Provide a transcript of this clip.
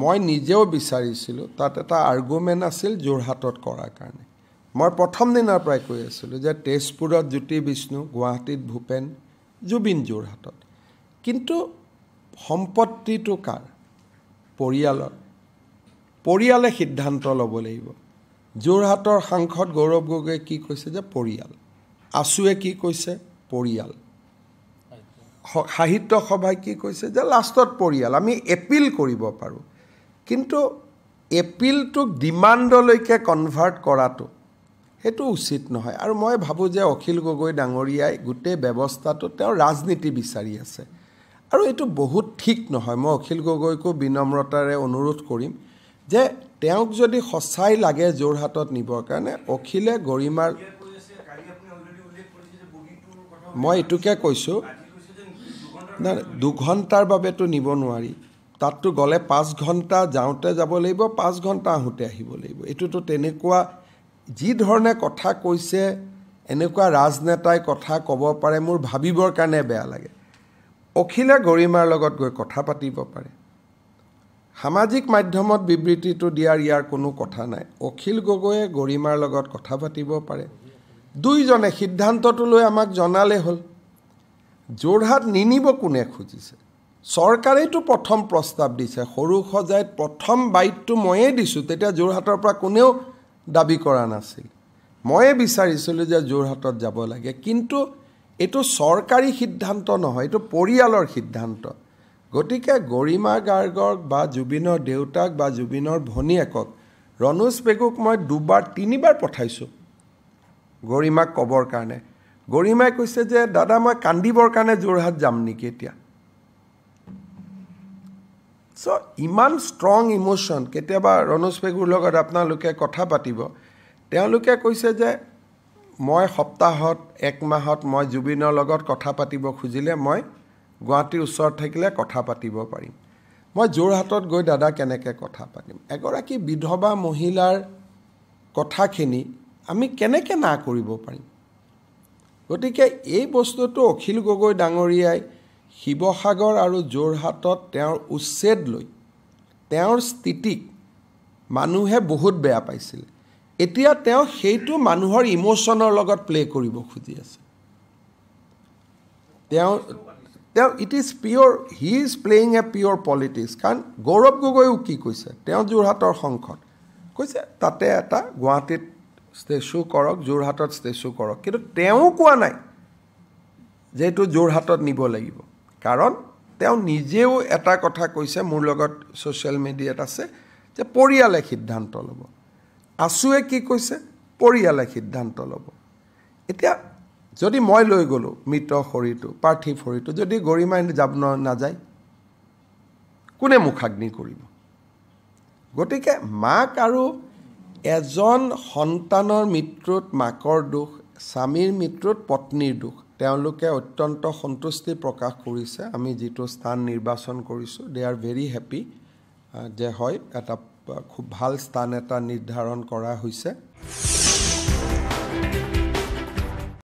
মই নিজেও বিচাৰিছিলোঁ তাত এটা আৰ্গুমেণ্ট আছিল যোৰহাটত কৰাৰ কাৰণে মই প্ৰথম দিনৰ পৰাই কৈ আছিলোঁ যে তেজপুৰত জ্যোতি বিষ্ণু গুৱাহাটীত ভূপেন জুবিন যোৰহাটত কিন্তু সম্পত্তিটো কাৰ পৰিয়ালে সিদ্ধান্ত ল'ব লাগিব যোৰহাটৰ সাংসদ গৌৰৱ গগৈয়ে কি কৈছে যে পৰিয়াল আছুৱে কি কৈছে পৰিয়াল সাহিত্য সভাই কি কৈছে যে লাষ্টত পৰিয়াল আমি এপিল কৰিব পাৰোঁ কিন্তু এপিলটোক ডিমাণ্ডলৈকে কনভাৰ্ট কৰাটো সেইটো উচিত নহয় আৰু মই ভাবোঁ যে অখিল গগৈ ডাঙৰীয়াই গোটেই ব্যৱস্থাটো তেওঁ ৰাজনীতি বিচাৰি আছে আৰু এইটো বহুত ঠিক নহয় মই অখিল গগৈকো বিনম্ৰতাৰে অনুৰোধ কৰিম যে তেওঁক যদি সঁচাই লাগে যোৰহাটত নিবৰ কাৰণে অখিলে গৰিমাৰ মই এইটোকে কৈছোঁ না 2 ঘণ্টাৰ বাবেতো নিব নোৱাৰি তাততো গ'লে 5 ঘণ্টা যাওঁতে যাব লাগিব 5 ঘণ্টা আহোঁতে আহিব লাগিব এইটোতো তেনেকুৱা যি ধৰণে কথা কৈছে এনেকুৱা ৰাজনেতাই কথা ক'ব পাৰে মোৰ ভাবিবৰ কাৰণে বেয়া লাগে অখিলে গৰিমাৰ লগত গৈ কথা পাতিব পাৰে সামাজিক মাধ্যমত বিবৃতিটো দিয়াৰ ইয়াৰ কোনো কথা নাই অখিল গগৈয়ে গৰিমাৰ লগত কথা পাতিব পাৰে দুইজনে সিদ্ধান্তটো লৈ আমাক জনালে হ'ল যোৰহাট নিনিব কোনে খুজিছে চৰকাৰেতো প্ৰথম প্ৰস্তাৱ দিছে সৰু সজাইত প্ৰথম বাইটটো ময়ে দিছোঁ তেতিয়া যোৰহাটৰ পৰা কোনেও দাবী কৰা নাছিল ময়ে বিচাৰিছিলোঁ যে যোৰহাটত যাব লাগে কিন্তু এইটো চৰকাৰী সিদ্ধান্ত নহয় এইটো পৰিয়ালৰ সিদ্ধান্ত গতিকে গৰিমা গাৰ্গক বা জুবিনৰ দেউতাক বা জুবিনৰ ভনীয়েকক ৰণোজ পেগুক মই 2-3বাৰ পঠাইছোঁ গৰিমাক ক'বৰ কাৰণে গৰিমাই কৈছে যে দাদা মই কান্দিবৰ কাৰণে যোৰহাট যাম নেকি এতিয়া চ' ইমান ষ্ট্ৰং ইমোশ্যন কেতিয়াবা ৰণোজ পেগুৰ লগত আপোনালোকে কথা পাতিব তেওঁলোকে কৈছে যে মই সপ্তাহত 1 মাহত মই জুবিনৰ লগত কথা পাতিব খুজিলে মই গুৱাহাটীৰ ওচৰত থাকিলে কথা পাতিব পাৰিম মই যোৰহাটত গৈ দাদা কেনেকৈ কথা পাতিম এগৰাকী বিধৱা মহিলাৰ কথাখিনি আমি কেনেকৈ না কৰিব পাৰিম গতিকে এই বস্তুটো অখিল গগৈ ডাঙৰীয়াই শিৱসাগৰ আৰু যোৰহাটত তেওঁৰ উচ্ছেদ লৈ তেওঁৰ স্থিতিক মানুহে বহুত বেয়া পাইছিল এতিয়া তেওঁ সেইটো মানুহৰ ইমোশ্যনৰ লগত প্লে কৰিব খুজি আছে তেওঁ it is pure he is playing a pure politics কাৰণ গৌৰৱ গগৈও কি কৈছে তেওঁ যোৰহাটৰ সংসদ কৈছে তাতে এটা গুৱাহাটীত ষ্টেচু কৰক যোৰহাটত ষ্টেচু কৰক কিন্তু তেওঁ কোৱা নাই যে এইটো যোৰহাটত নিব লাগিব কাৰণ তেওঁ নিজেও এটা কথা কৈছে মোৰ লগত ছ'চিয়েল মিডিয়াত আছে যে পৰিয়ালে সিদ্ধান্ত ল'ব আছুৱে কি কৈছে পৰিয়ালে সিদ্ধান্ত ল'ব এতিয়া যদি মই লৈ গ'লোঁ মৃত শৰীৰটো পাৰ্থিৱ শৰীৰটো যদি গৰিমাই যাব নাযায় কোনে মুখাগ্নি কৰিব গতিকে মাক আৰু এজন সন্তানৰ মৃত্যুত মাকৰ দুখ স্বামীৰ মৃত্যুত পত্নীৰ দুখ তেওঁলোকে অত্যন্ত সন্তুষ্টি প্ৰকাশ কৰিছে আমি যিটো স্থান নিৰ্বাচন কৰিছোঁ দে আৰ ভেৰি হেপী যে হয় এটা খুব ভাল স্থান এটা নিৰ্ধাৰণ কৰা হৈছে